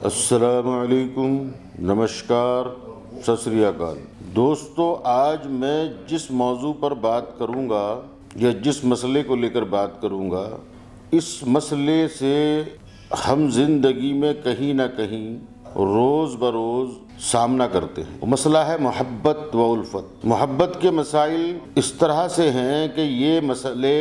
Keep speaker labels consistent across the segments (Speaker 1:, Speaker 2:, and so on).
Speaker 1: السلام علیکم، نمشکار، ست سری اکال۔ دوستو، آج میں جس موضوع پر بات کروں گا یا جس مسئلے کو لے کر بات کروں گا، اس مسئلے سے ہم زندگی میں کہیں نہ کہیں روز بروز سامنا کرتے ہیں۔ مسئلہ ہے محبت و الفت۔ محبت کے مسائل اس طرح سے ہیں کہ یہ مسئلے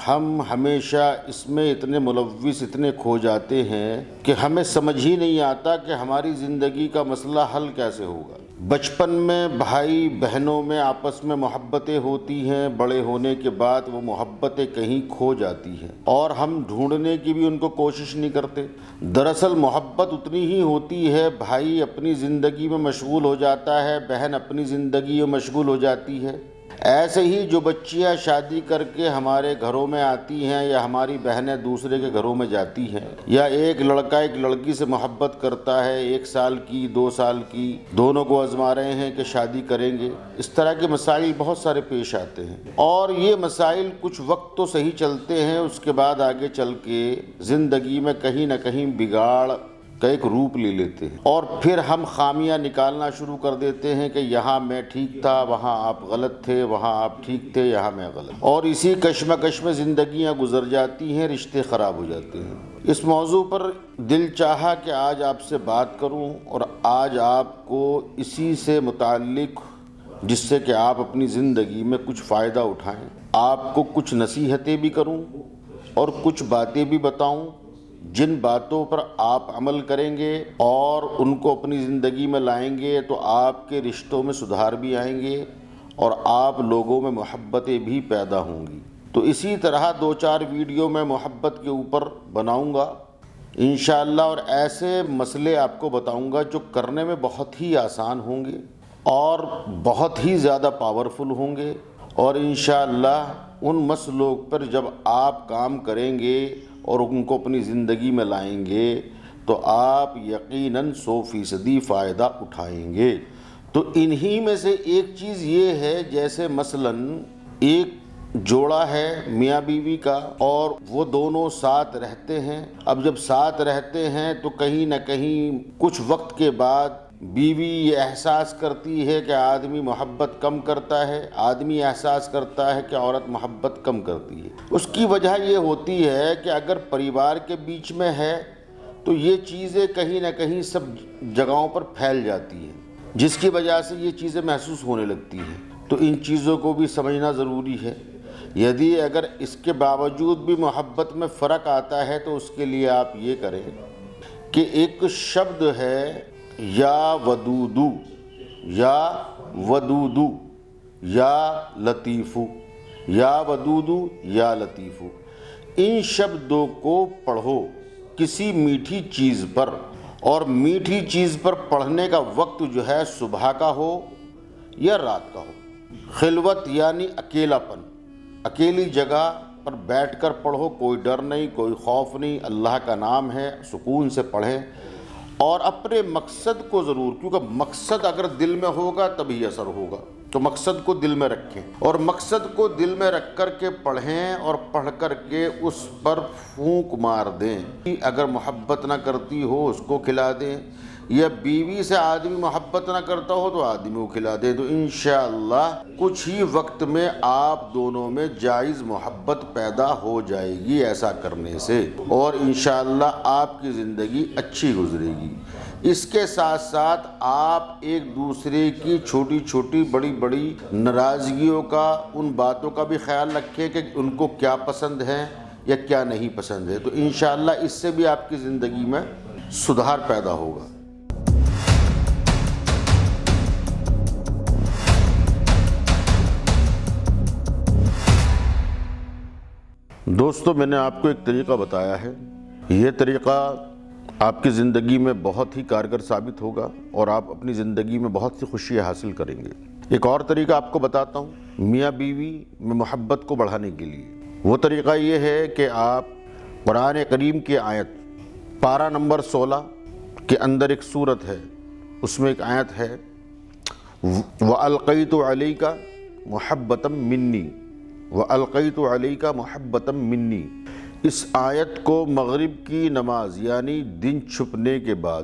Speaker 1: ہم ہمیشہ اس میں اتنے ملوث، اتنے کھو جاتے ہیں کہ ہمیں سمجھ ہی نہیں آتا کہ ہماری زندگی کا مسئلہ حل کیسے ہوگا۔ بچپن میں بھائی بہنوں میں آپس میں محبتیں ہوتی ہیں، بڑے ہونے کے بعد وہ محبتیں کہیں کھو جاتی ہیں اور ہم ڈھونڈنے کی بھی ان کو کوشش نہیں کرتے۔ دراصل محبت اتنی ہی ہوتی ہے، بھائی اپنی زندگی میں مشغول ہو جاتا ہے، بہن اپنی زندگی میں مشغول ہو جاتی ہے۔ ایسے ہی جو بچیاں شادی کر کے ہمارے گھروں میں آتی ہیں یا ہماری بہنیں دوسرے کے گھروں میں جاتی ہیں، یا ایک لڑکا ایک لڑکی سے محبت کرتا ہے، 1 سال کی 2 سال کی، دونوں کو آزما رہے ہیں کہ شادی کریں گے، اس طرح کے مسائل بہت سارے پیش آتے ہیں۔ اور یہ مسائل کچھ وقت تو صحیح چلتے ہیں، اس کے بعد آگے چل کے زندگی میں کہیں نہ کہیں بگاڑ کا ایک روپ لے لیتے ہیں، اور پھر ہم خامیاں نکالنا شروع کر دیتے ہیں کہ یہاں میں ٹھیک تھا، وہاں آپ غلط تھے، وہاں آپ ٹھیک تھے، یہاں میں غلط، اور اسی کشمکش میں زندگیاں گزر جاتی ہیں، رشتے خراب ہو جاتے ہیں۔ اس موضوع پر دل چاہا کہ آج آپ سے بات کروں اور آج آپ کو اسی سے متعلق، جس سے کہ آپ اپنی زندگی میں کچھ فائدہ اٹھائیں، آپ کو کچھ نصیحتیں بھی کروں اور کچھ باتیں بھی بتاؤں جن باتوں پر آپ عمل کریں گے اور ان کو اپنی زندگی میں لائیں گے تو آپ کے رشتوں میں سدھار بھی آئیں گے اور آپ لوگوں میں محبتیں بھی پیدا ہوں گی۔ تو اسی طرح 2-4 ویڈیو میں محبت کے اوپر بناؤں گا انشاءاللہ، اور ایسے مسئلے آپ کو بتاؤں گا جو کرنے میں بہت ہی آسان ہوں گے اور بہت ہی زیادہ پاورفل ہوں گے، اور انشاءاللہ ان مسئلوں پر جب آپ کام کریں گے اور ان کو اپنی زندگی میں لائیں گے تو آپ یقیناً 100% فائدہ اٹھائیں گے۔ تو انہی میں سے ایک چیز یہ ہے، جیسے مثلاً ایک جوڑا ہے میاں بیوی کا اور وہ دونوں ساتھ رہتے ہیں۔ اب جب ساتھ رہتے ہیں تو کہیں نہ کہیں کچھ وقت کے بعد بیوی یہ احساس کرتی ہے کہ آدمی محبت کم کرتا ہے، آدمی احساس کرتا ہے کہ عورت محبت کم کرتی ہے۔ اس کی وجہ یہ ہوتی ہے کہ اگر پریوار کے بیچ میں ہے تو یہ چیزیں کہیں نہ کہیں سب جگہوں پر پھیل جاتی ہیں، جس کی وجہ سے یہ چیزیں محسوس ہونے لگتی ہیں۔ تو ان چیزوں کو بھی سمجھنا ضروری ہے۔ یدی اگر اس کے باوجود بھی محبت میں فرق آتا ہے تو اس کے لیے آپ یہ کریں کہ ایک شبد ہے یا ودودو یا ودودو یا لطیفو، یا ودودو یا لطیفو، ان شبدوں کو پڑھو کسی میٹھی چیز پر، اور میٹھی چیز پر پڑھنے کا وقت جو ہے صبح کا ہو یا رات کا ہو۔ خلوت یعنی اکیلا پن، اکیلی جگہ پر بیٹھ کر پڑھو، کوئی ڈر نہیں، کوئی خوف نہیں، اللہ کا نام ہے، سکون سے پڑھیں، اور اپنے مقصد کو ضرور، کیونکہ مقصد اگر دل میں ہوگا تبھی اثر ہوگا، تو مقصد کو دل میں رکھیں اور مقصد کو دل میں رکھ کر کے پڑھیں، اور پڑھ کر کے اس پر پھونک مار دیں۔ اگر محبت نہ کرتی ہو اس کو کھلا دیں، یا بیوی سے آدمی محبت نہ کرتا ہو تو آدمی کو کھلا دیں، تو انشاءاللہ کچھ ہی وقت میں آپ دونوں میں جائز محبت پیدا ہو جائے گی ایسا کرنے سے، اور انشاءاللہ آپ کی زندگی اچھی گزرے گی۔ اس کے ساتھ ساتھ آپ ایک دوسرے کی چھوٹی چھوٹی بڑی بڑی ناراضگیوں کا، ان باتوں کا بھی خیال رکھیں کہ ان کو کیا پسند ہے یا کیا نہیں پسند ہے، تو انشاءاللہ اس سے بھی آپ کی زندگی میں سدھار پیدا ہوگا۔ دوستو، میں نے آپ کو ایک طریقہ بتایا ہے، یہ طریقہ آپ کی زندگی میں بہت ہی کارگر ثابت ہوگا اور آپ اپنی زندگی میں بہت سی خوشیاں حاصل کریں گے۔ ایک اور طریقہ آپ کو بتاتا ہوں میاں بیوی میں محبت کو بڑھانے کے لیے۔ وہ طریقہ یہ ہے کہ آپ قرآن کریم کی آیت پارہ نمبر 16 کے اندر ایک سورت ہے، اس میں ایک آیت ہے وَأَلْقَيْتُ عَلَيْكَ مُحَبَّةً مِّنِّي، وَأَلْقَيْتُ عَلَيْكَ مُحَبَّةً مِّنِّي۔ اس آیت کو مغرب کی نماز یعنی دن چھپنے کے بعد